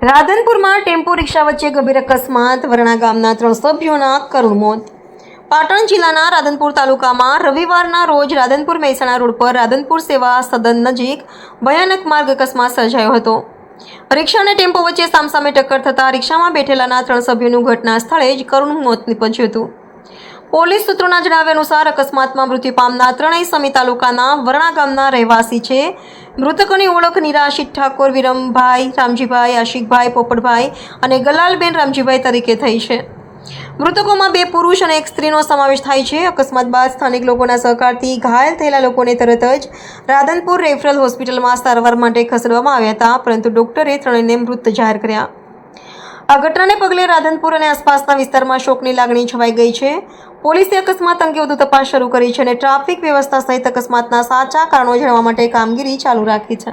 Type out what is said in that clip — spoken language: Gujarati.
રાધનપુરમાં ટેમ્પો રિક્ષા વચ્ચે ગંભીર અકસ્માત, વરણા ગામના 3 સભ્યોના કરુણ મોત। પાટણ જિલ્લાના રાધનપુર તાલુકામાં રવિવારના રોજ રાધનપુર મહેસાણા રોડ પર રાધનપુર સેવા સદન નજીક ભયાનક માર્ગ અકસ્માત સર્જાયો હતો। રિક્ષા અને ટેમ્પો વચ્ચે સામસામે ટક્કર થતાં રિક્ષામાં બેઠેલાના 3 સભ્યોનું ઘટના સ્થળે જ કરુણ મોત નીપજ્યું હતું। પોલીસ સૂત્રોના જણાવ્યા અનુસાર અકસ્માતમાં મૃત્યુ પામનાર ત્રણેય સમી તાલુકાના વરણા ગામના રહેવાસી છે। મૃતકોની ઓળખ નિરાશિત ઠાકોર વિરમભાઈ રામજીભાઈ, આશિકભાઈ પોપટભાઈ અને ગલાલબેન રામજીભાઈ તરીકે થઈ છે। મૃતકોમાં 2 પુરુષ અને 1 સ્ત્રીનો સમાવેશ થાય છે। અકસ્માત બાદ સ્થાનિક લોકોના સહકારથી ઘાયલ થયેલા લોકોને તરત જ રાધનપુર રેફરલ હોસ્પિટલમાં સારવાર માટે ખસેડવામાં આવ્યા હતા, પરંતુ ડોક્ટરે ત્રણેયને મૃત જાહેર કર્યા। આ ઘટનાને પગલે રાધનપુર અને આસપાસના વિસ્તારમાં શોકની લાગણી છવાઈ ગઈ છે। પોલીસે અકસ્માત અંગે વધુ તપાસ શરૂ કરી છે અને ટ્રાફિક વ્યવસ્થા સહિત અકસ્માતના સાચા કારણો જાણવા માટે કામગીરી ચાલુ રાખી છે।